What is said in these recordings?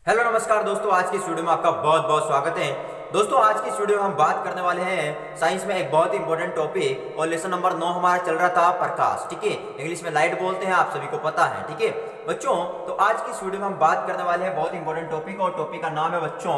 Hello नमस्कार दोस्तों, आज की इस वीडियो में आपका बहुत बहुत स्वागत है। दोस्तों आज की इस वीडियो में हम बात करने वाले हैं साइंस में एक बहुत ही इंपॉर्टेंट टॉपिक, और लेसन नंबर 9 हमारा चल रहा था प्रकाश। ठीक है, इंग्लिश में लाइट बोलते हैं, आप सभी को पता है। ठीक है बच्चों, तो आज की इस वीडियो में हम बात करने वाले हैं बहुत इंपॉर्टेंट टॉपिक, और टॉपिक का नाम है बच्चों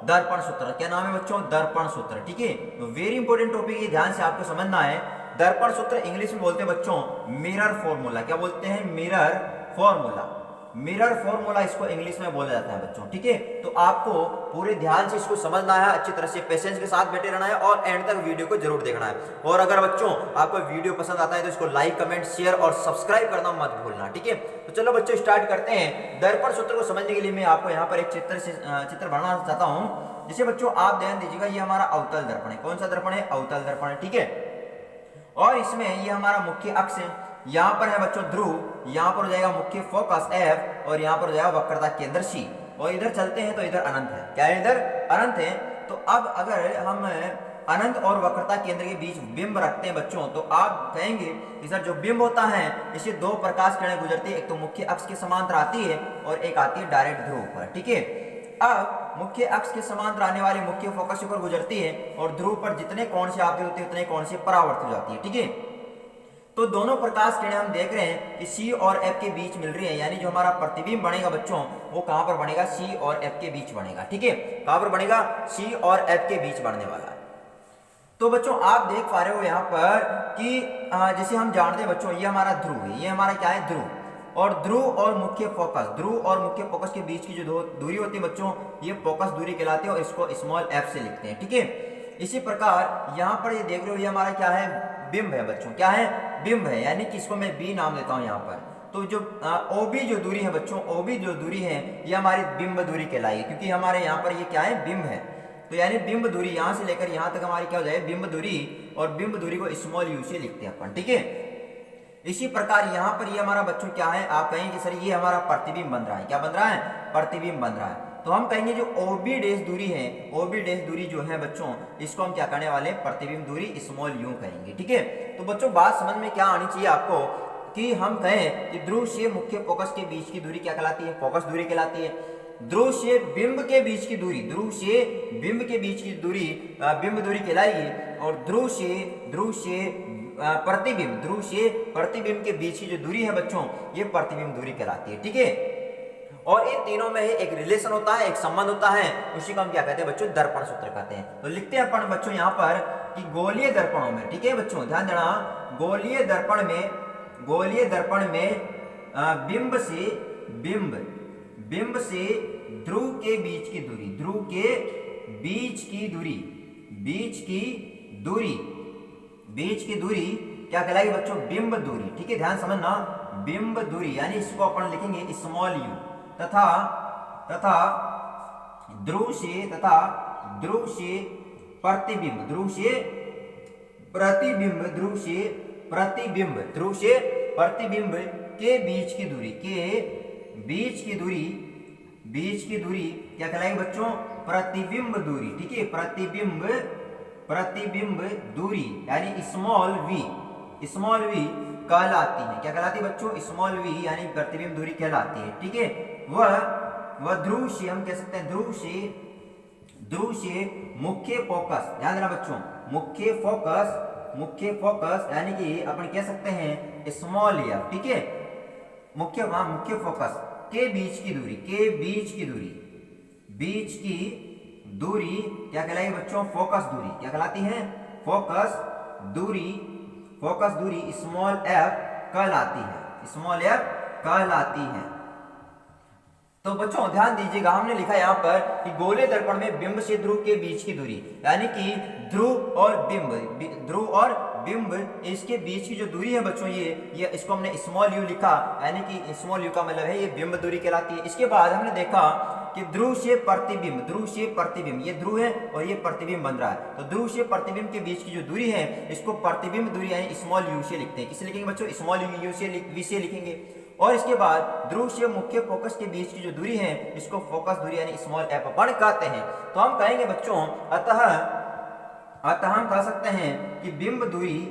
दर्पण सूत्र। क्या नाम है बच्चों? दर्पण सूत्र। ठीक है, तो वेरी इंपॉर्टेंट टॉपिक है, ध्यान से आपको समझना है। दर्पण सूत्र इंग्लिश में बोलते हैं बच्चों मिरर फॉर्मूला। क्या बोलते हैं? Mirror formula. मिरर फॉर्मूला इसको इंग्लिश में बोला जाता है बच्चों। ठीक है, तो आपको पूरे ध्यान से इसको समझना है, अच्छी तरह से पेशेंस के साथ बैठे रहना है, और एंड तक वीडियो को जरूर देखना है। और अगर बच्चों आपको वीडियो पसंद आता है तो इसको लाइक, कमेंट, शेयर और सब्सक्राइब करना मत भूलना। ठीक है, तो चलो बच्चों स्टार्ट करते हैं। दर्पण सूत्र को समझने के लिए मैं आपको यहाँ पर एक चित्र बनाना चाहता हूँ। जैसे बच्चों आप ध्यान दीजिएगा, ये हमारा अवतल दर्पण है। कौन सा दर्पण है? अवतल दर्पण है। ठीक है, और इसमें ये हमारा मुख्य अक्ष है। यहाँ पर है बच्चों ध्रुव, यहाँ पर हो जाएगा मुख्य फोकस F, और यहाँ पर हो जाएगा वक्रता केंद्र C। और इधर चलते हैं तो इधर अनंत है। क्या है? इधर अनंत है। तो अब अगर हम अनंत और वक्रता केंद्र के बीच बिंब रखते हैं बच्चों, तो आप कहेंगे कि सर जो बिंब होता है इससे दो प्रकाश किरणें गुजरती है, एक तो मुख्य अक्ष के समांतर आती है और एक आती है डायरेक्ट ध्रुव पर। ठीक है, अब मुख्य अक्ष के समांतर आने वाली मुख्य फोकस पर गुजरती है, और ध्रुव पर जितने कोण से आती होती है उतने कोण से परावर्तित हो जाती है। ठीक है, तो दोनों प्रकाश किरणें हम देख रहे हैं कि C और F के बीच मिल रही है, यानी जो हमारा प्रतिबिंब बनेगा बच्चों वो कहां पर बनेगा? C और F के बीच बनेगा। ठीक है, कहां पर बनेगा? C और F के बीच बनने वाला है। तो बच्चों आप देख पा रहे हो यहाँ पर कि जैसे हम जानते हैं बच्चों, ये हमारा ध्रुव है। ये हमारा क्या है? ध्रुव। और ध्रुव और मुख्य फोकस, ध्रुव और मुख्य फोकस के बीच की जो दूरी होती है बच्चों, ये फोकस दूरी कहलाती है, और इसको स्मॉल f से लिखते हैं। ठीक है, इसी प्रकार यहाँ पर ये देख रहे हो, ये हमारा क्या है? बिंब है बच्चों। क्या है? बिंब है, यानी कि इसको मैं B नाम देता हूँ यहाँ पर। तो जो OB जो दूरी है बच्चों, OB जो दूरी है ये हमारी बिंब दूरी कहलाएगी, क्योंकि हमारे यहाँ पर ये क्या है? बिंब है। तो यानी बिंब दूरी यहाँ से लेकर यहाँ तक हमारी क्या हो जाए? बिंब दूरी। और बिंब दूरी को स्मॉल u से लिखते हैं अपन। ठीक है, इसी प्रकार यहाँ पर ये हमारा बच्चों क्या है? आप कहेंगे कि सर ये हमारा प्रतिबिंब बन रहा है। क्या बन रहा है? प्रतिबिंब बन रहा है। तो हम कहेंगे जो OB डैश दूरी है, OB डैश दूरी जो है बच्चों, इसको हम क्या करने वाले हैं? प्रतिबिंब दूरी स्मॉल u कहेंगे। ठीक है, तो बच्चों बात समझ में क्या आनी चाहिए आपको कि हम कहें कि ध्रुव से मुख्य फोकस के बीच की दूरी क्या कहलाती है? फोकस दूरी कहलाती है। ध्रुव से बिंब के बीच की दूरी, ध्रुव से बिंब के बीच की दूरी बिंब दूरी कहलाएगी। और ध्रुव से प्रतिबिंब, ध्रुव से प्रतिबिंब के बीच की जो दूरी है बच्चों, ये प्रतिबिंब दूरी कहलाती है। ठीक है, और इन तीनों में एक रिलेशन होता है, एक संबंध होता है, उसी को हम क्या कहते हैं बच्चों? दर्पण सूत्र कहते हैं। तो लिखते हैं अपन बच्चों यहाँ पर कि गोलीय दर्पणों में, ठीक है बच्चों ध्यान देना, गोलीय दर्पण में बिंब से ध्रुव के बीच की दूरी, ध्रुव के बीच की दूरी क्या कहलाएगी बच्चों? बिंब दूरी। ठीक है, ध्यान समझना, बिंब दूरी, यानी इसको अपन लिखेंगे स्मॉल u। तथा ध्रुव से प्रतिबिंब के बीच की दूरी क्या कहलाएगी बच्चों? प्रतिबिंब दूरी। ठीक है, प्रतिबिंब दूरी यानी स्मॉल v कहलाती है। क्या कहलाती है बच्चों? स्मॉल v यानी प्रतिबिंब दूरी कहलाती है। ठीक है, वह ध्रुव से, हम कह सकते हैं ध्रुव से मुख्य फोकस, ध्यान देना बच्चों, मुख्य फोकस यानी कि अपन कह सकते हैं स्मॉल f। ठीक है, मुख्य फोकस के बीच की दूरी क्या कहलाएगी बच्चों? फोकस दूरी। क्या कहलाती है? फोकस दूरी स्मॉल f कहलाती है। तो बच्चों ध्यान दीजिएगा, हमने लिखा यहाँ पर कि गोलीय दर्पण में बिंब से ध्रुव के बीच की दूरी, यानी कि ध्रुव और बिंब इसके बीच की जो दूरी है बच्चों, ये इसको हमने स्मॉल u लिखा, यानी कि स्मॉल u का मतलब है ये बिंब दूरी कहलाती है। इसके बाद हमने देखा कि ध्रुव से प्रतिबिंब, ये ध्रुव है और ये प्रतिबिंब बन रहा है। तो ध्रुव से प्रतिबिंब के बीच की जो दूरी है इसको प्रतिबिंब दूरी यानी स्मॉल u से लिखते हैं। किसे लिखेंगे बच्चों? स्मॉल u से लिखेंगे। और इसके बाद ध्रुव से मुख्य फोकस के बीच की जो दूरी है इसको फोकस दूरी यानी स्मॉल f अपन कहते हैं। तो हम कहेंगे बच्चों अतः हम कह सकते हैं कि बिंब दूरी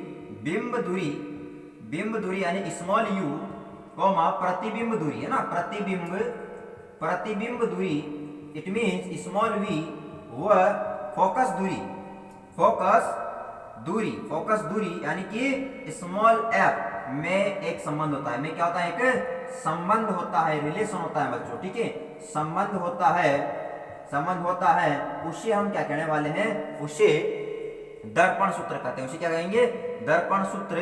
यानी स्मॉल u, प्रतिबिंब दूरी है ना, प्रतिबिंब दूरी, इट मीन्स स्मॉल वी, व फोकस दूरी, फोकस दूरी यानी कि स्मॉल एफ में एक संबंध होता है। में क्या होता है? एक संबंध होता है, रिलेशन होता है बच्चों, ठीक है, संबंध होता है, उसे हम क्या कहने वाले हैं? उसे दर्पण सूत्र कहते हैं। उसे क्या कहेंगे? दर्पण सूत्र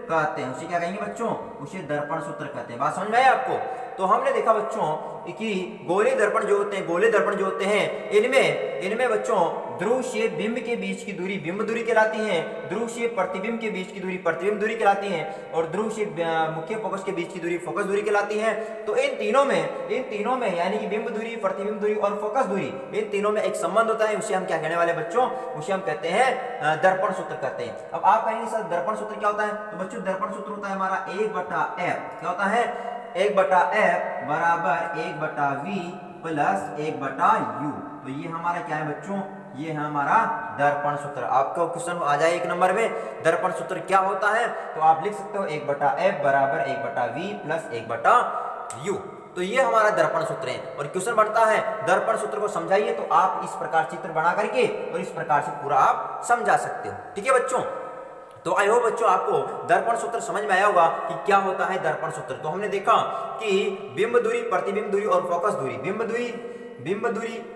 कहते हैं। उसे क्या कहेंगे बच्चों? उसे दर्पण सूत्र कहते हैं। बात समझ में आई आपको? तो हमने देखा बच्चों कि गोले दर्पण जो होते हैं इनमें बच्चों ध्रुव से बिंब के बीच की दूरी बिंब दूरी कहलाती है, ध्रुव से प्रतिबिंब के बीच की दूरी प्रतिबिंब दूरी कहलाती है, और ध्रुव से मुख्य फोकस के बीच की दूरी फोकस दूरी कहलाती है। तो इन तीनों में यानी कि बिंब दूरी, प्रतिबिंब दूरी और फोकस दूरी, इन तीनों में एक संबंध होता है। उसे हम क्या कहने वाले बच्चों? उसे हम कहते हैं दर्पण सूत्र कहते हैं। अब आप कहेंगे सर दर्पण सूत्र क्या होता है? तो बच्चों दर्पण सूत्र होता है हमारा 1/f। क्या होता है? 1/f बराबर 1/v प्लस 1/u। तो ये हमारा क्या है बच्चों? ये है हमारा दर्पण सूत्र। आपका क्वेश्चन आ जाए 1 नंबर में, दर्पण सूत्र क्या होता है? तो आप लिख सकते हो 1/f बराबर 1/v प्लस 1/u। तो ये हमारा दर्पण सूत्र है। और क्वेश्चन बनता है दर्पण सूत्र को समझाइए, तो आप इस प्रकार चित्र बना करके और इस प्रकार से पूरा आप समझा सकते हो। ठीक है बच्चों? तो आई होप बच्चों आपको दर्पण सूत्र समझ में आया होगा कि क्या होता है दर्पण सूत्र। तो हमने देखा कि बिंब दूरी, प्रतिबिंब दूरी और फोकस दूरी, बिंब दूरी,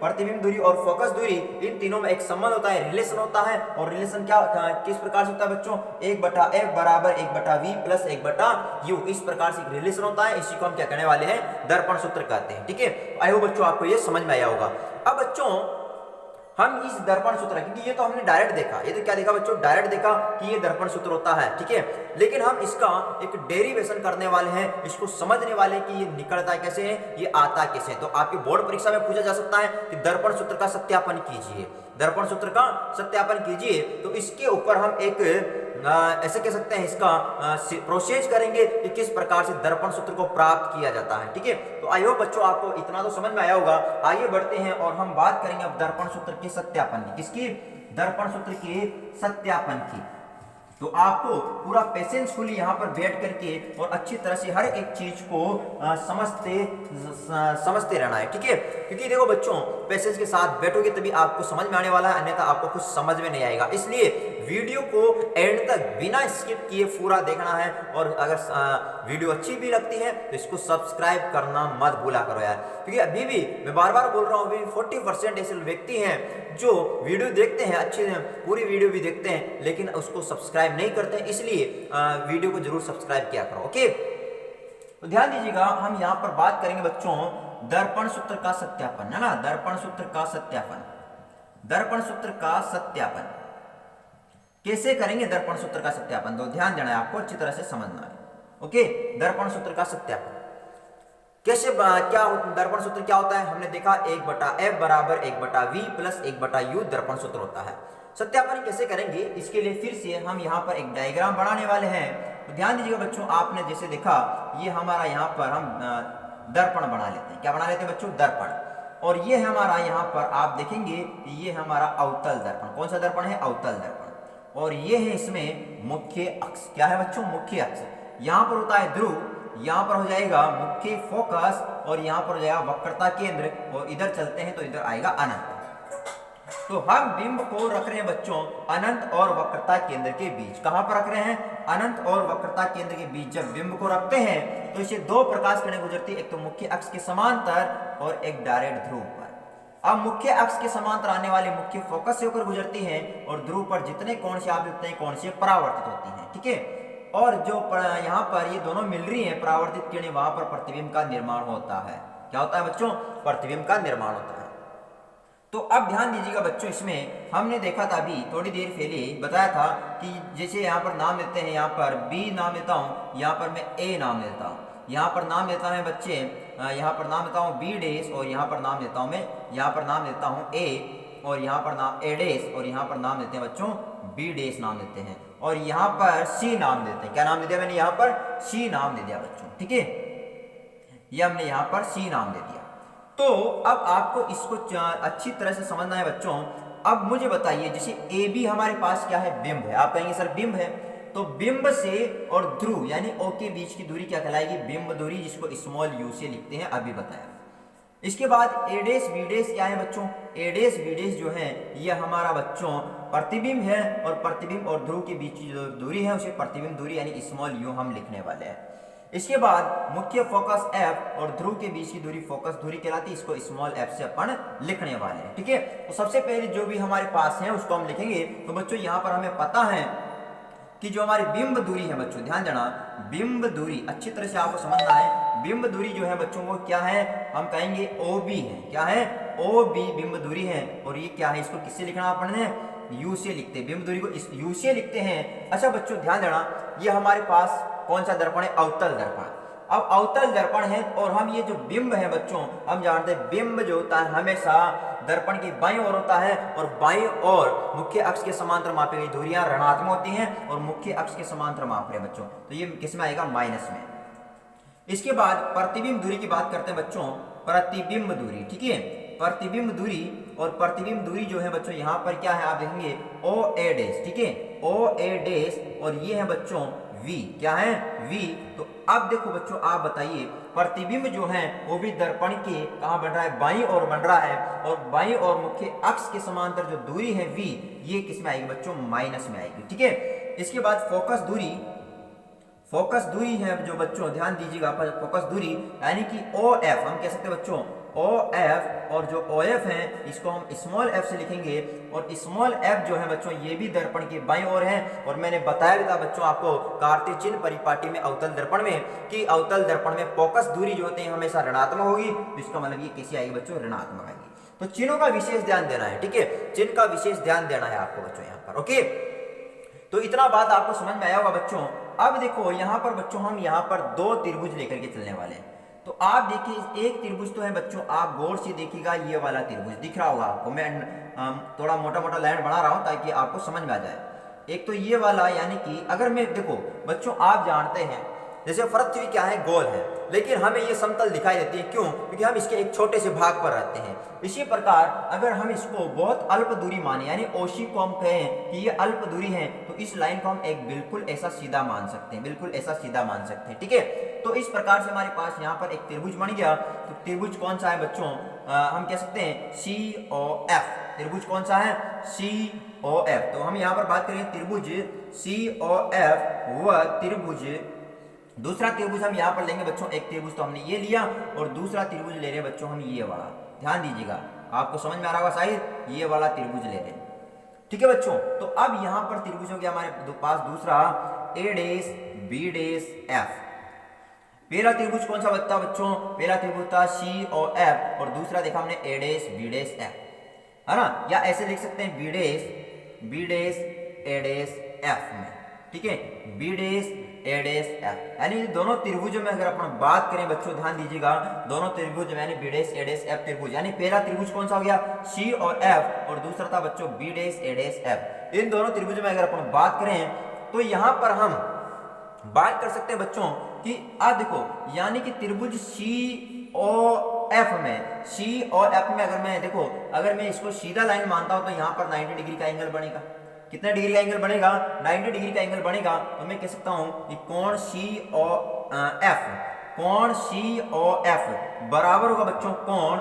प्रतिबिंब दूरी और फोकस दूरी, इन तीनों में एक संबंध होता है, रिलेशन होता है। और रिलेशन क्या किस प्रकार से होता है बच्चों? 1/f बराबर 1/v प्लस 1/u, इस प्रकार से रिलेशन होता है। इसी को हम क्या कहने वाले हैं? दर्पण सूत्र कहते हैं। ठीक है, आई होप बच्चों आपको ये समझ में आया होगा। अब बच्चों हम इस दर्पण सूत्र, क्योंकि ये तो हमने डायरेक्ट देखा, ये तो क्या देखा बच्चों? डायरेक्ट देखा कि ये दर्पण सूत्र होता है, ठीक है। लेकिन हम इसका एक डेरिवेशन करने वाले हैं, इसको समझने वाले कि ये निकलता कैसे है, ये आता कैसे है। तो आपकी बोर्ड परीक्षा में पूछा जा सकता है कि दर्पण सूत्र का सत्यापन कीजिए, दर्पण सूत्र का सत्यापन कीजिए। तो इसके ऊपर हम एक ऐसे कह सकते हैं, इसका प्रोसेस करेंगे कि किस प्रकार से दर्पण सूत्र को प्राप्त किया जाता है। ठीक है, तो आई होप बच्चों आपको इतना तो समझ में आया होगा। आगे बढ़ते हैं और हम बात करेंगे अब दर्पण सूत्र के सत्यापन की। किसकी? दर्पण सूत्र के सत्यापन की। तो आपको पूरा पेशेंसफुली यहाँ पर बैठ करके और अच्छी तरह से हर एक चीज को समझते रहना है, ठीक है। क्योंकि देखो बच्चों, पेशेंस के साथ बैठोगे तभी आपको समझ में आने वाला है, अन्यथा आपको कुछ समझ में नहीं आएगा। इसलिए वीडियो को एंड तक बिना स्किप किए पूरा देखना है। और अगर वीडियो अच्छी भी लगती है तो इसको सब्सक्राइब करना मत भूला करो यार। क्योंकि अभी भी मैं बार बार बोल रहा हूँ, अभी 40% ऐसे व्यक्ति हैं जो वीडियो देखते हैं, अच्छी पूरी वीडियो भी देखते हैं, लेकिन उसको सब्सक्राइब नहीं करते हैं। इसलिए वीडियो को जरूर सब्सक्राइब किया करो, ओके। तो ध्यान दीजिएगा, हम यहाँ पर बात करेंगे बच्चों दर्पण सूत्र का सत्यापन, है ना। दर्पण सूत्र का सत्यापन, दर्पण सूत्र का सत्यापन कैसे करेंगे? दर्पण सूत्र का सत्यापन तो ध्यान देना है, आपको अच्छी तरह से समझना है, ओके। दर्पण सूत्र का सत्यापन कैसे, क्या दर्पण सूत्र क्या होता है? हमने देखा 1/f बराबर 1/v प्लस 1/u दर्पण सूत्र होता है। सत्यापन कैसे करेंगे, इसके लिए फिर से हम यहाँ पर एक डायग्राम बनाने वाले हैं। तो ध्यान दीजिएगा बच्चों, आपने जैसे देखा ये हमारा यहाँ पर हम दर्पण बना लेते हैं। क्या बना लेते हैं बच्चों? दर्पण। और ये हमारा यहाँ पर आप देखेंगे ये हमारा अवतल दर्पण। कौन सा दर्पण है? अवतल दर्पण। और ये है इसमें मुख्य अक्ष। क्या है बच्चों? मुख्य अक्ष। यहाँ पर होता है ध्रुव, यहाँ पर हो जाएगा मुख्य फोकस, और यहाँ पर हो जाएगा वक्रता केंद्र, और इधर चलते हैं तो इधर आएगा अनंत। तो हम बिंब को रख रहे हैं बच्चों अनंत और वक्रता केंद्र के बीच। कहां पर रख रहे हैं? अनंत और वक्रता केंद्र के बीच। जब बिंब को रखते हैं तो इसे दो प्रकाश किरणें गुजरती है, एक तो मुख्य अक्ष के समांतर और एक डायरेक्ट ध्रुव पर। अब मुख्य अक्ष के समांतर आने वाली मुख्य फोकस से होकर गुजरती है, और ध्रुव पर जितने कोण से आप उतने कोण से परावर्तित होती हैं, ठीक है। और जो यहाँ पर ये दोनों मिल रही हैं परावर्तित किरणें, वहां पर प्रतिबिंब का निर्माण होता है। क्या होता है बच्चों? प्रतिबिंब का निर्माण होता है। तो अब ध्यान दीजिएगा बच्चों, इसमें हमने देखा था अभी थोड़ी देर पहले बताया था कि जैसे यहाँ पर नाम लेते हैं, यहाँ पर B नाम लेता हूँ, यहाँ पर मैं A नाम लेता हूँ, यहाँ पर नाम लेता है बच्चे, यहाँ पर नाम लेता हूँ B डैश, और यहाँ पर नाम लेता हूँ मैं, यहाँ पर नाम लेता हूँ A, और यहाँ पर नाम A डैश, और यहाँ पर नाम लेते हैं बच्चों B डैश नाम लेते हैं, और यहाँ पर C नाम देते हैं। क्या नाम दे दिया मैंने? यहाँ पर C नाम दे दिया बच्चों, ठीक है। ये हमने यहाँ पर C नाम दे दिया। तो अब आपको इसको अच्छी तरह से समझना है बच्चों। अब मुझे बताइए, जैसे AB हमारे पास क्या है? बिंब है। आप कहेंगे सर बिंब है, तो बिंब से और ध्रुव यानी O के बीच की दूरी क्या कहलाएगी? बिंब दूरी, जिसको स्मॉल u से लिखते हैं, अभी बताया। इसके बाद ए डेस बी डेस क्या है बच्चों, ए डेस बी डेस जो है ये हमारा बच्चों प्रतिबिंब है, और प्रतिबिंब और ध्रुव के बीच की जो दूरी है उसे प्रतिबिंब दूरी यानी स्मॉल यू हम लिखने वाले हैं। इसके बाद मुख्य फोकस एफ और ध्रुव के बीच की दूरी फोकस दूरी कहलाती है, इसको स्मॉल एफ से अपन लिखने वाले हैं। ठीक है, तो सबसे पहले जो भी हमारे पास है उसको हम लिखेंगे। तो बच्चों यहाँ पर हमें पता है कि जो हमारी बिंब दूरी है बच्चों, ध्यान देना, बिंब दूरी अच्छी तरह से आपको समझना है। बिंब दूरी जो है बच्चों वो क्या है, हम कहेंगे OB है। क्या है, OB बिंब दूरी है। और ये क्या है, इसको किससे लिखना अपन ने, U से लिखते हैं, बिंब दूरी को इस U से लिखते हैं। अच्छा बच्चों ध्यान देना, ये हमारे पास कौन सा दर्पण है, अवतल दर्पण। अब अवतल दर्पण है और हम ये जो बिंब है बच्चों, हम जानते हैं बिंब जो होता है हमेशा दर्पण की बाईं ओर होता है, और बाईं ओर मुख्य अक्ष के समांतर मापी गई दूरियां ऋणात्मक होती हैं और मुख्य अक्ष के समांतर माप रहे बच्चों, तो ये किस में आएगा, माइनस में। इसके बाद प्रतिबिंब दूरी की बात करते हैं बच्चों, प्रतिबिंब दूरी। ठीक है, प्रतिबिंब दूरी, और प्रतिबिंब दूरी जो है बच्चों यहाँ पर क्या है, आप देखेंगे OA डैश। ठीक है, OA डैश, और ये है बच्चों V। क्या है, V। तो अब देखो बच्चों आप बताइए, प्रतिबिंब जो है वो भी दर्पण के कहाँ बन रहा है, बाईं ओर बन रहा है, और बाईं ओर मुख्य अक्ष के समांतर जो दूरी है V, ये किस में आएगी बच्चों, माइनस में आएगी। ठीक है, इसके बाद फोकस दूरी, फोकस दूरी है जो बच्चों ध्यान दीजिएगा, फोकस दूरी यानी कि OF हम कह सकते हैं बच्चों, OF, और जो OF है इसको हम स्मॉल f से लिखेंगे, और स्मॉल f जो है बच्चों ये भी दर्पण के बाईं ओर है। और मैंने बताया भी था बच्चों आपको कार्तीय चिन्ह परिपाटी में अवतल दर्पण में, कि अवतल दर्पण में फोकस दूरी जो होती है हमेशा ऋणात्मक होगी, तो इसका मतलब ये कैसी आएगी बच्चों, ऋणात्मक आएगी। तो चिन्हों का विशेष ध्यान देना है। ठीक है, चिन्ह का विशेष ध्यान देना है आपको बच्चों यहाँ पर। ओके, तो इतना बात आपको समझ में आया होगा बच्चों। अब देखो यहाँ पर बच्चों हम यहाँ पर दो त्रिभुज लेकर के चलने वाले हैं। तो आप देखिए, एक त्रिभुज तो है बच्चों, आप गौर से देखिएगा, ये वाला त्रिभुज दिख रहा होगा आपको, मैं थोड़ा मोटा मोटा लाइन बना रहा हूं ताकि आपको समझ में आ जाए। एक तो ये वाला, यानी कि अगर मैं देखो बच्चों आप जानते हैं जैसे पृथ्वी क्या है, गोल है, लेकिन हमें ये समतल दिखाई देती है, क्यों, क्योंकि हम इसके एक छोटे से भाग पर रहते हैं। इसी प्रकार अगर हम इसको बहुत अल्प दूरी माने, यानी OC को हम कहें कि ये अल्प दूरी है, तो इस लाइन को हम एक बिल्कुल ऐसा सीधा मान सकते हैं, बिल्कुल ऐसा सीधा मान सकते हैं। ठीक है, तो इस प्रकार से हमारे पास यहाँ पर एक त्रिभुज बन गया। तो त्रिभुज कौन सा है बच्चों, हम कह सकते हैं COF। त्रिभुज कौन सा है, COF। तो हम यहाँ पर बात करें त्रिभुज COF व त्रिभुज, दूसरा त्रिभुज हम यहाँ पर लेंगे बच्चों, एक त्रिभुज तो हमने ये लिया, और दूसरा त्रिभुज ले रहे बच्चों हम ये वाला, ध्यान दीजिएगा, आपको समझ में आ रहा होगा शायद, ये वाला त्रिभुज ले रहे। ठीक है बच्चों, तो अब यहाँ पर त्रिभुज हो गया हमारे पास दूसरा A dash B dash F। पहला त्रिभुज कौन सा बता बच्चों, पहला त्रिभुज था COF, और दूसरा देखा हमने A dash B dash F, है ना, या ऐसे लिख सकते हैं B dash A dash F में। ठीक है, B dash A dash F, यानी दोनों त्रिभुजों में अगर अपन बात करें बच्चों ध्यान दीजिएगा, दोनों त्रिभुज यानी B dash A dash F त्रिभुज, यानी पहला त्रिभुज कौन सा हो गया, C और F, और दूसरा था बच्चों B dash A dash F। इन दोनों त्रिभुजों में अगर अपन बात करें तो यहाँ पर हम बात कर सकते हैं बच्चों कि आप देखो, यानी कि त्रिभुज COF में, COF में अगर मैं देखो, अगर मैं इसको सीधा लाइन मानता हूं तो यहाँ पर 90 डिग्री का एंगल बनेगा। कितना डिग्री का एंगल बनेगा, 90 डिग्री का एंगल बनेगा। तो मैं कह सकता हूं कि कोण COF बराबर होगा बच्चों कोण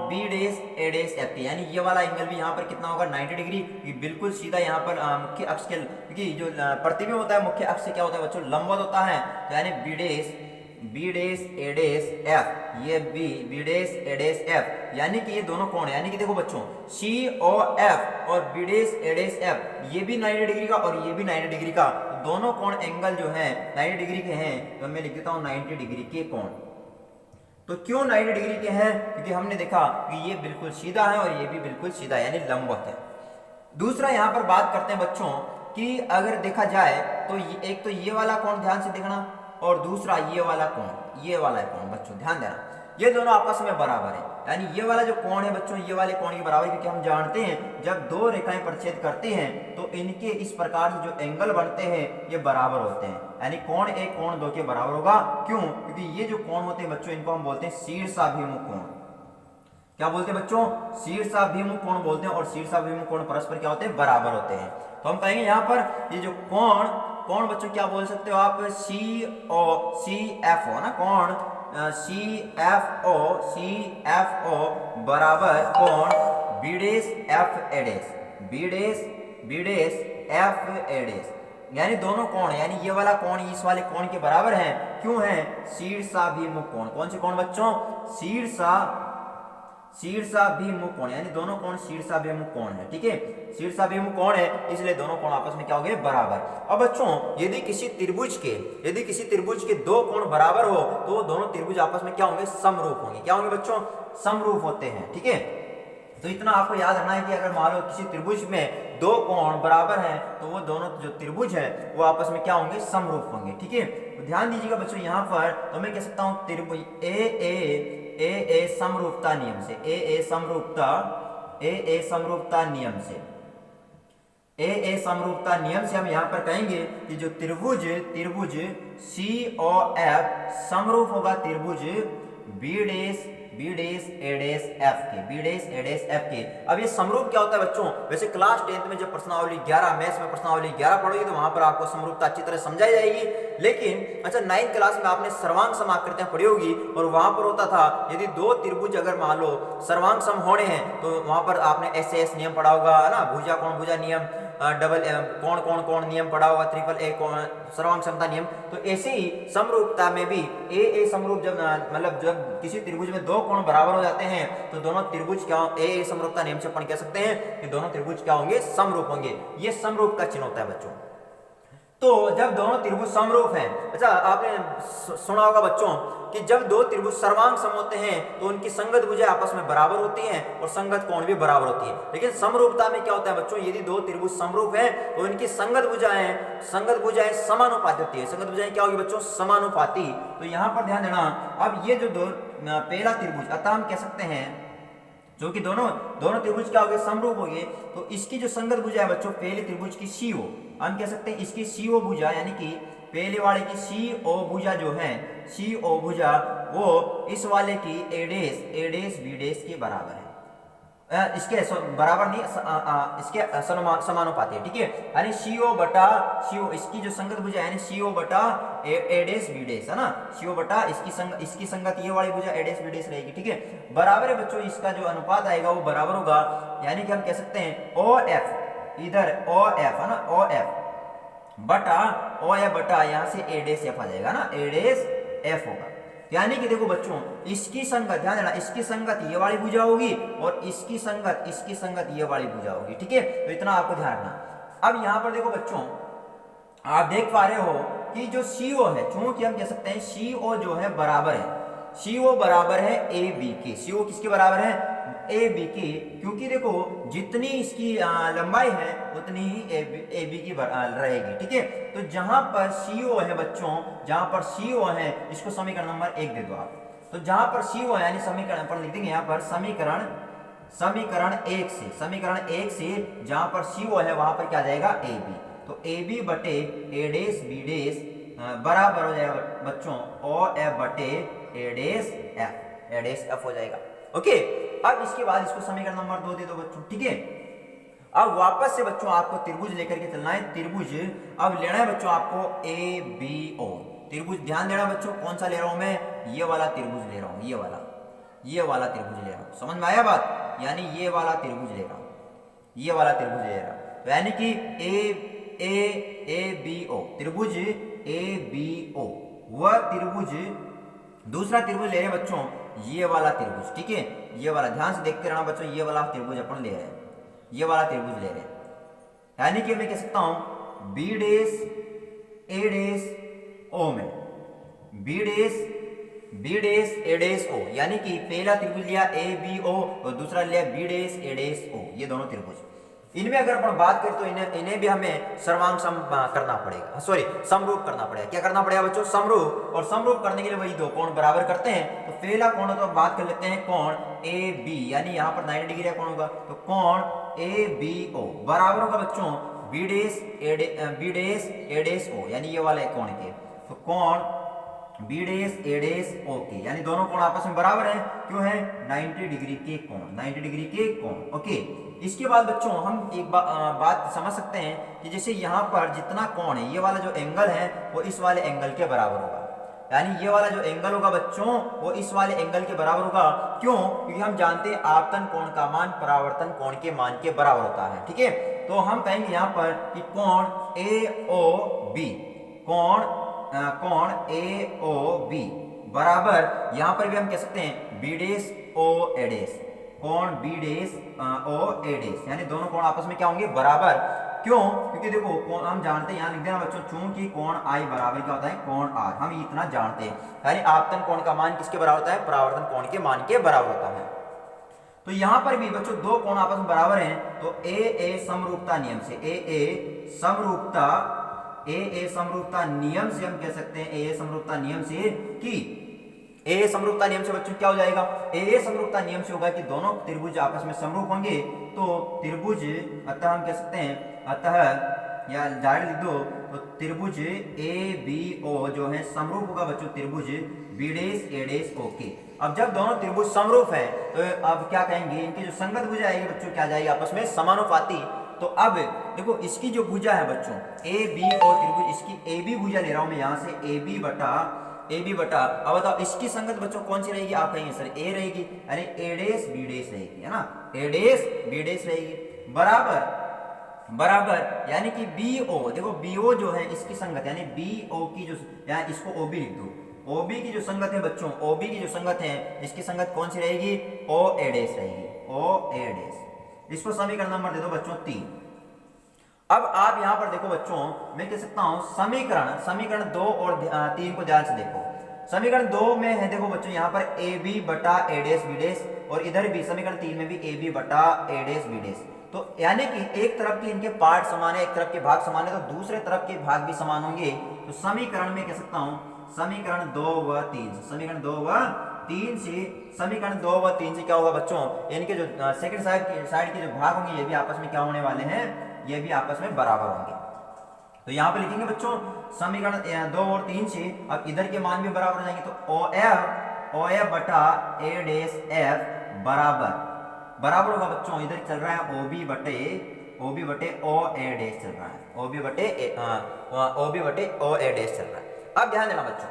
B dash A dash F, यानी ये वाला एंगल भी यहाँ पर कितना होगा, 90 डिग्री, बिल्कुल सीधा यहाँ पर मुख्य अक्ष के, क्योंकि जो प्रतिबिंब होता है मुख्य अक्ष से क्या होता है बच्चों, लंबवत होता है। तो यानी B dash A dash F, ये B dash A dash F, यानी कि ये दोनों कोण, यानी कि देखो बच्चों COF और B dash A dash F, ये भी 90 डिग्री का और ये भी 90 डिग्री का, दोनों कोण एंगल जो है 90 डिग्री के हैं। तो मैं लिख देता हूं 90 डिग्री के कोण। तो क्यों 90 डिग्री के हैं, क्योंकि हमने देखा कि ये बिल्कुल सीधा है और ये भी बिल्कुल सीधा यानी लंबवत है। दूसरा यहाँ पर बात करते हैं बच्चों कि अगर देखा जाए तो एक तो ये वाला कोण ध्यान से देखना, और दूसरा ये वाला कोण, ये वाला कोण बच्चों ध्यान देना, ये दोनों आपस में बराबर है। यानी ये वाला जो कोण है बच्चों, ये वाले कोण के बराबर, क्योंकि हम जानते हैं जब दो रेखाएं परिच्छेद करते हैं तो इनके इस प्रकार से जो एंगल बनते हैं ये बराबर होते हैं। यानी कोण एक कोण दो के बराबर होगा। क्यों, क्योंकि ये जो कोण होते हैं बच्चों, इनको हम बोलते हैं शीर्षाभिमुख कोण। क्या बोलते हैं बच्चों, शीर्षाभिमुख कोण बोलते हैं, और शीर्षाभिमुख कोण परस्पर क्या होते हैं, बराबर होते हैं। तो हम कहेंगे यहाँ पर ये जो कोण बच्चों क्या बोल सकते हो आप, CF हो ना, कोण CFO बराबर कोण B dash F A dash, B dash F A dash, यानी दोनों कोण यानी ये वाला कोण इस वाले कोण के बराबर है। क्यों है? शीर्षाभिमुख कोण। कौन से कोण बच्चों? शीर्षाभिमुख कोण, यानी दोनों कोण शीर्षाभिमुख कोण है। ठीक है, शीर्षाभिमुख कोण है, इसलिए दोनों कोण आपस में क्या हो गए? बराबर। अब बच्चों यदि किसी त्रिभुज के दो कोण बराबर हो तो दोनों त्रिभुज आपस में क्या होंगे? समरूप होंगे। क्या होंगे बच्चों? समरूप होते हैं। ठीक है, तो इतना आपको याद रखना है कि अगर मान लो किसी त्रिभुज में दो कोण बराबर हैं तो वो दोनों जो त्रिभुज है वो आपस में क्या होंगे? समरूप होंगे। ठीक है, तो ध्यान दीजिएगा बच्चों, यहाँ पर तो मैं कह सकता हूँ त्रिभुज ए समरूपता नियम से, ए समरूपता नियम से हम यहाँ पर कहेंगे कि जो त्रिभुज COF समरूप होगा त्रिभुज बी डेश ए डेश एफ के। अब ये समरूप क्या होता है बच्चों? वैसे क्लास 10th में जब प्रश्नावली 11 मैथ्स में प्रश्नावली 11 पढ़ोगे तो वहां पर आपको समरूपता अच्छी तरह समझाई जाएगी। लेकिन अच्छा 9th क्लास में आपने सर्वांग सम आकृतियां पढ़ी होगी और वहां पर होता था यदि दो त्रिभुज अगर मान लो सर्वांग सम होने हैं तो वहां पर आपने एस नियम पढ़ा होगा, है ना, भुजा कोण भुजा नियम, डबल कोण नियम पढ़ा होगा, ट्रिपल ए कोण सर्वांग समता नियम। तो ऐसे ही समरूपता में भी ए समरूप जब मतलब जब किसी त्रिभुज में दो कोण बराबर हो जाते हैं तो दोनों त्रिभुज क्या ए समरूपता नियम से अपन कह सकते हैं कि दोनों त्रिभुज क्या होंगे? समरूप होंगे। ये समरूप का चिन्ह होता है बच्चों। तो जब दोनों त्रिभुज समरूप हैं, अच्छा आपने सुना होगा बच्चों कि जब दो त्रिभुज सर्वांग सम होते हैं तो उनकी संगत भुजाएं आपस में बराबर होती हैं और संगत कोण भी बराबर होती है। लेकिन समरूपता में क्या होता है बच्चों? यदि दो त्रिभुज समरूप हैं तो इनकी संगत भुजाएं समानुपाती होती है। संगत भुजाएं क्या होगी बच्चों? समानुपाती। तो यहाँ पर ध्यान देना, अब ये जो पहला त्रिभुज, अतः हम कह सकते हैं जो कि दोनों त्रिभुज क्या हो गए? समरूप हो गए। तो इसकी जो संगत भुजा है बच्चों पहले त्रिभुज की CO, हम कह सकते हैं इसकी CO भुजा यानी कि पहले वाले की CO भुजा जो है, CO भुजा वो इस वाले की ए डेश बी डेश के बराबर है। इसके बराबर नहीं, इसके समानुपाती है। ठीक है, यानी CO बटा CO, इसकी जो संगत भुजा यानी CO बटा ए डेश बी डेश, है ना, CO बटा इसकी संगत ये वाली भुजा ए डेश बी डेश रहेगी। ठीक है, बराबर है बच्चों, इसका जो अनुपात आएगा वो बराबर होगा, यानी कि हम कह सकते हैं OF, इधर OF है ना, OF बटा यहाँ से ए डेश F आ जाएगा ना, ए डेश F होगा। यानी कि देखो बच्चों इसकी संगत, ध्यान देना, इसकी संगत ये वाली भुजा होगी और इसकी संगत ये वाली भुजा होगी। ठीक है, तो इतना आपको ध्यान रखना। अब यहाँ पर देखो बच्चों आप देख पा रहे हो कि जो CO है, चूंकि हम कह सकते हैं CO जो है बराबर है, CO बराबर है AB के। CO किसके बराबर है? AB की, क्योंकि देखो जितनी इसकी लंबाई है उतनी ही AB की रहेगी। ठीक है, तो जहां पर CO है बच्चों, जहां पर CO है इसको समीकरण नंबर 1 दे दो आप। तो जहां पर CO है यानी समीकरण पर लिख देंगे यहाँ पर समीकरण 1 से जहां पर CO है वहां पर क्या जाएगा? AB। तो AB बटे ए डेश बी डेश बराबर हो जाएगा बच्चों OF बटे ए डेश F हो जाएगा। ओके, अब इसके बाद इसको समीकरण नंबर 2 दे दो बच्चों। ठीक है, अब वापस से बच्चों आपको त्रिभुज लेकर के चलना है। त्रिभुज अब लेना है बच्चों आपको ABO त्रिभुज। ध्यान देना बच्चों, कौन सा ले रहा हूं मैं? ये वाला त्रिभुज ले रहा हूं, ये वाला त्रिभुज ले रहा हूं। समझ में आया बात? यानी ये वाला त्रिभुज ले रहा हूं, यानी कि ABO त्रिभुज ABO, वह त्रिभुज, दूसरा त्रिभुज ले रहे हैं बच्चों ये वाला त्रिभुज। ठीक है, ये वाला, ध्यान से देखते रहना बच्चों, ये वाला त्रिभुज अपन ले रहे हैं, ये वाला त्रिभुज ले रहे हैं। यानी कि मैं कह सकता हूं बी डेश ए डेश ओ में, बी डेश ए डेश ओ, यानी कि पहला त्रिभुज लिया ABO और दूसरा लिया बी डेश ए डेश ओ, ये दोनों त्रिभुज। इनमें अगर अपन बात करें तो इन्हें भी हमें सर्वांग सम करना पड़ेगा, समरूप करना पड़ेगा। क्या करना पड़ेगा बच्चों? समरूप। और समरूप करने के लिए वही दो कोण बराबर करते हैं। तो पहला कोण तो बात कर लेते हैं कोण AB, यानी यहाँ पर 90 डिग्री का कोण होगा, तो कोण ABO बराबर होगा बच्चों बी डेश ए डेश ओ, यानी ये वाला कोण के। तो कोण बी डेश ए डेश ओ के, यानी दोनों कोण आपस में बराबर है। क्यों है? 90 डिग्री के कोण। ओके, इसके बाद बच्चों हम एक बात समझ सकते हैं कि जैसे यहाँ पर जितना कोण है, ये वाला जो एंगल है वो इस वाले एंगल के बराबर होगा। यानी ये वाला जो एंगल होगा बच्चों वो इस वाले एंगल के बराबर होगा। क्यों? क्योंकि हम जानते हैं आपतन कोण का मान परावर्तन कोण के मान के बराबर होता है। ठीक है, तो हम कहेंगे यहाँ पर कि कोण AOB, कोण AOB बराबर, यहाँ पर भी हम कह सकते हैं B डैश OA डैश, कोण B डैश OA डैश, यानी दोनों कोण आपस में क्या होंगे? बराबर। क्यों? क्योंकि देखो कोण हम जानते हैं, यहाँ लिख देना बच्चों, चूंकि कोण I बराबर क्या होता है? कोण R, हम इतना जानते हैं, यानी आपतन कोण का मान किसके बराबर होता है? परावर्तन कोण के मान के बराबर होता है। तो यहाँ पर भी बच्चों दो कोण आपस में बराबर हैं, तो AA समरूपता नियम से, AA समरूपता नियम से हम कह सकते हैं, AA समरूपता नियम से कि AA समरूपता नियम से बच्चों क्या हो जाएगा? AA समरूपता नियम से होगा कि दोनों त्रिभुज आपस में समरूप होंगे, तो त्रिभुज, अतः हम कह सकते हैं, अतः या डायरेक्ट लिख दो, तो त्रिभुज ABO जो है समरूप होगा बच्चों त्रिभुज B dash A dash OK। अब जब दोनों त्रिभुज समरूप है तो अब क्या कहेंगे? इनकी जो संगत भुजा आएगी बच्चों क्या जाएगी? आपस में समानुपाती। तो अब देखो इसकी जो भुजा है बच्चों ABO त्रिभुज, इसकी AB भुजा ले रहा हूं मैं यहाँ से, AB बटा, अब बताओ इसकी संगत बच्चों कौन सी रहेगी? आप कहेंगे सर A रहेगी, यानी A डैश B डैश रहेगी, है ना, A डैश B डैश रहेगी, बराबर यानी कि BO, देखो BO जो है इसकी संगत, यानी BO की जो, यहाँ इसको OB लिख दो, OB की जो संगत है बच्चों, OB की जो संगत है इसकी संगत कौन सी रहेगी? OA डैश रहेगी, OA डैश। इसको समीकरण नंबर दे दो बच्चों 3। अब आप यहां पर देखो बच्चों, मैं कह सकता हूं समीकरण 2 और 3 को ध्यान से देखो। समीकरण 2 में है देखो बच्चों यहाँ पर AB बटा A डैश B डैश, और इधर भी समीकरण 3 में भी AB बटा A डैश B डैश। तो यानी कि एक तरफ के इनके पार्ट समान है, एक तरफ के भाग समान है, तो दूसरे तरफ के भाग भी समान होंगे। तो समीकरण में कह सकता हूं समीकरण 2 व 3 से क्या होगा बच्चों? इनके जो सेकंड साइड के जो भाग होंगे ये भी आपस में क्या होने वाले हैं? ये भी आपस में बराबर होंगे। तो यहाँ पे लिखेंगे बच्चों समीकरण 2 और 3 से, अब इधर के मान भी बराबर हो जाएंगे, तो OF बटा A डैश F बराबर होगा बच्चों, इधर चल रहा है OB बटे OA डैश चल रहा है, OB बटे OA डैश चल रहा है। अब ध्यान देना बच्चों,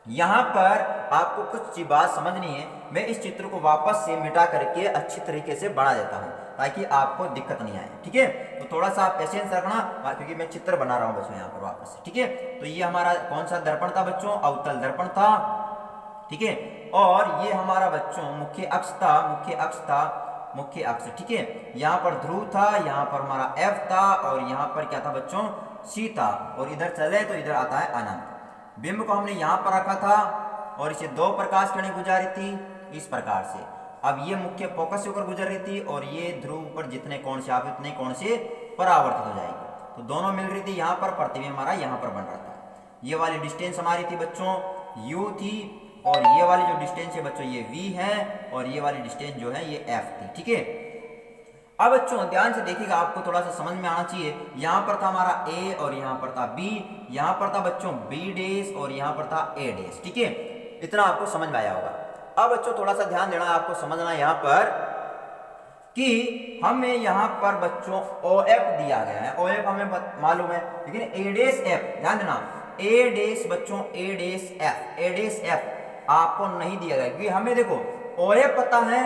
यहां पर आपको कुछ बात समझनी है। मैं इस चित्र को वापस से मिटा करके अच्छी तरीके से बना देता हूं ताकि आपको दिक्कत नहीं आए। ठीक है, तो थोड़ा सा पेशेंस रखना, क्योंकि मैं चित्र बना रहा हूं बच्चों यहाँ पर वापस से। ठीक है, तो ये हमारा कौन सा दर्पण था बच्चों? अवतल दर्पण था। ठीक है, और ये हमारा बच्चों मुख्य अक्ष। ठीक है, यहाँ पर ध्रुव था, यहाँ पर हमारा F था, और यहाँ पर क्या था बच्चों? C था, और इधर चले तो इधर आता है अनंत। बिंब को हमने यहाँ पर रखा था, और इसे 2 प्रकाश किरणें गुजारी थी इस प्रकार से। अब ये मुख्य फोकस से होकर गुजर रही थी, और ये ध्रुव पर जितने कोण से आप उतने कोण से परावर्तित हो जाएगी। तो दोनों मिल रही थी, यहाँ पर प्रतिबिंब हमारा यहाँ पर बन रहा था। ये वाली डिस्टेंस हमारी थी बच्चों U थी, और ये वाली जो डिस्टेंस है बच्चों ये V है, और ये वाली डिस्टेंस जो है ये F थी। ठीक है, अब बच्चों ध्यान से देखिएगा, आपको थोड़ा सा समझ में आना चाहिए। यहाँ पर था हमारा A और यहाँ पर था B, यहाँ पर था बच्चों B डैश और यहाँ पर था A डैश। ठीक है, इतना आपको समझ में आया होगा। अब बच्चों थोड़ा सा ध्यान देना, आपको समझना यहाँ पर कि हमें यहाँ पर बच्चों OF दिया गया है, OF हमें मालूम है, लेकिन A डैश F, ध्यान देना, A डैश बच्चों A डैश F आपको नहीं दिया गया, क्योंकि हमें देखो OF पता है,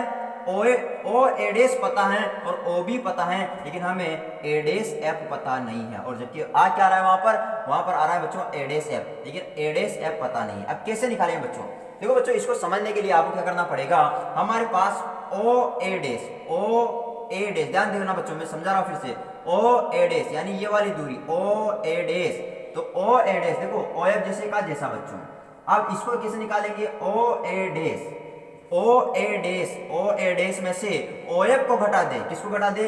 OA डैश पता है और OB पता है, लेकिन हमें A डैश F पता नहीं है। और जबकि आ क्या रहा है वहां पर आ रहा है बच्चों A डैश F, लेकिन A डैश F पता नहीं है। अब कैसे निकालेंगे बच्चों? देखो बच्चों, इसको समझने के लिए आपको क्या करना पड़ेगा, हमारे पास OA डैश, ध्यान देखना बच्चों, मैं समझा रहा हूं फिर से, OA डैश यानी ये वाली दूरी OA डैश, तो OA डैश देखो OF जैसे का जैसा बच्चों। अब इसको कैसे निकालेंगे? OA डैश में से OF को घटा दे, किसको घटा दे?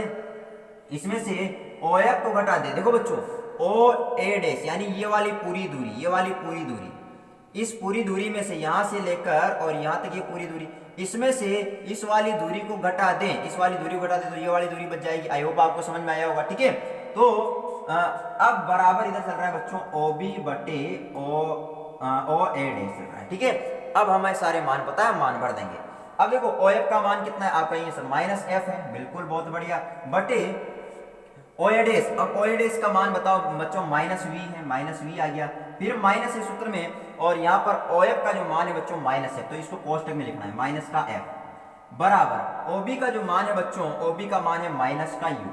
इसमें से OF को घटा दे। देखो बच्चों OA डैश यानी ये वाली पूरी दूरी, इस पूरी दूरी में से यहां से लेकर और यहां तक ये पूरी दूरी, इसमें से इस वाली दूरी को घटा दें, तो ये वाली दूरी बच जाएगी। आई होप आपको समझ में आया होगा। ठीक है, तो अब बराबर इधर चल रहा है बच्चों OB बटे OA डैश चल रहा है। ठीक है, अब हमें सारे मान पता है, मान भर देंगे। अब देखो OF का मान कितना है? आप कहेंगे सर -F है, बिल्कुल बहुत बढ़िया, बटे ओ ए डेस, अब ओ ए डेस का मान बताओ बच्चों, माइनस वी है, माइनस वी आ गया, फिर माइनस है सूत्र में, और यहाँ पर ओ एफ का जो मान है बच्चों माइनस है, तो इसको कोष्टक में लिखना है माइनस का एफ बराबर ओ बी का जो मान है बच्चों, ओ बी का मान है माइनस का यू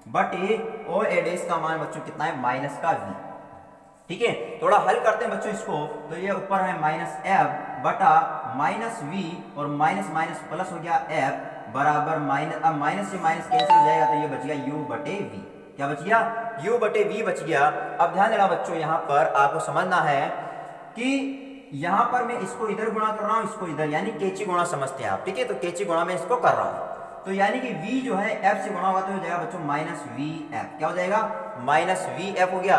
बटे ओ ए डेस का मान बच्चों कितना है, माइनस का वी। ठीक है, थोड़ा हल करते हैं बच्चों इसको, तो ये ऊपर है माइनस एफ बटा माइनस वी और माइनस माइनस प्लस हो गया एफ बराबर माइनस, अब माइनस से माइनस कैंसिल हो जाएगा तो ये बच गया u बटे v। क्या बच गया, u बटे v बच गया। अब ध्यान देना बच्चों, यहाँ पर आपको समझना है कि यहाँ पर मैं इसको इधर गुणा कर रहा हूँ, इसको इधर, यानी कैची गुणा समझते हैं आप। ठीक है, तो कैची गुणा में इसको कर रहा हूँ, तो यानी कि v जो है f से गुणा होगा तो हो जाएगा बच्चों माइनस वी एफ। क्या हो जाएगा, माइनस वी एफ हो गया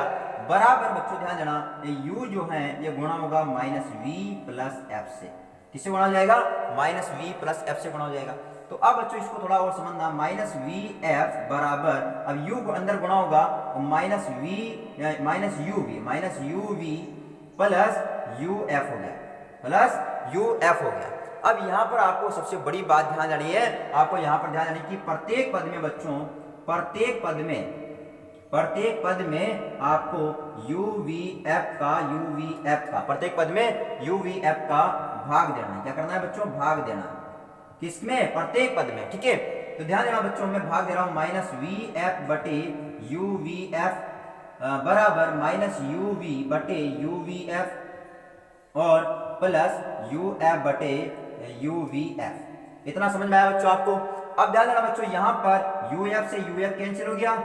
बराबर बच्चों ध्यान देना, ये u जो है ये गुणा होगा माइनस v प्लस एफ से। किससे गुणा हो जाएगा, माइनस v प्लस एफ से गुणा हो जाएगा। तो अब बच्चों इसको थोड़ा और समझना, माइनस वी एफ बराबर, अब u अंदर गुणा होगा minus V minus U V plus U F हो गया, प्लस यू एफ हो गया। अब यहाँ पर आपको सबसे बड़ी बात ध्यान देनी है, आपको यहाँ पर ध्यान देनी कि प्रत्येक पद में बच्चों, प्रत्येक पद में आपको u v f का प्रत्येक पद में u v f का भाग देना है। क्या करना है बच्चों, भाग देना है, किसमें, प्रत्येक पद में। ठीक है, तो ध्यान देना बच्चों, मैं भाग दे रहा हूं माइनस वी एफ बटे यू वी एफ बराबर माइनस यू वी बटे यू वी एफ और प्लस यू एफ बटे यू वी एफ। इतना समझ में आया बच्चों आपको। अब ध्यान देना बच्चों, यहां पर यू एफ से यू एफ कैंसिल हो गया,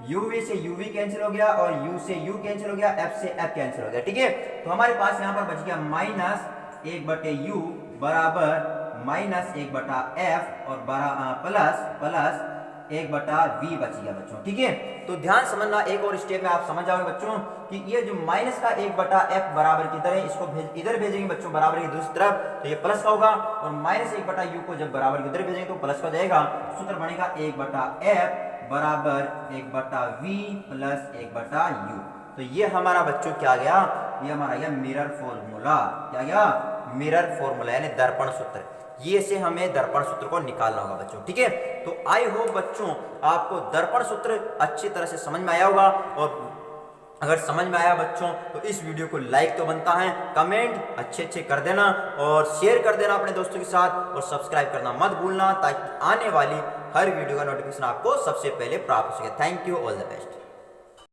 यू वी से यू वी कैंसिल हो गया और यू से यू कैंसिल हो गया, एफ से एफ कैंसिल हो गया। ठीक है, तो हमारे पास यहां पर बच गया माइनस एक बटे यू बराबर माइनस एक बटा एफ और प्लस एक बटा वी बच गया बच्चों। ठीक है, तो ध्यान समझना, एक और स्टेप में आप समझ जाओगे बच्चों कि ये जो माइनस का एक बटा एफ बराबर किधर है, इसको इधर भेजेंगे बच्चों बराबर की दूसरी तरफ, तो ये प्लस का होगा, और माइनस एक बटा यू को जब बराबर की उधर भेजेंगे तो प्लस का जाएगा। सूत्र बनेगा एक बटा एफ बराबर एक बटा वी प्लस एक बटा यू। तो ये हमारा बच्चों क्या गया, ये हमारा गया मिरर फॉर्मूला। क्या गया, मिरर फॉर्मूला यानी दर्पण सूत्र। ये से हमें दर्पण सूत्र को निकालना होगा बच्चों। ठीक है, तो आई होप बच्चों आपको दर्पण सूत्र अच्छी तरह से समझ में आया होगा, और अगर समझ में आया बच्चों तो इस वीडियो को लाइक तो बनता है, कमेंट अच्छे कर देना और शेयर कर देना अपने दोस्तों के साथ, और सब्सक्राइब करना मत भूलना ताकि आने वाली हर वीडियो का नोटिफिकेशन आपको सबसे पहले प्राप्त हो सके। Thank you, all the best.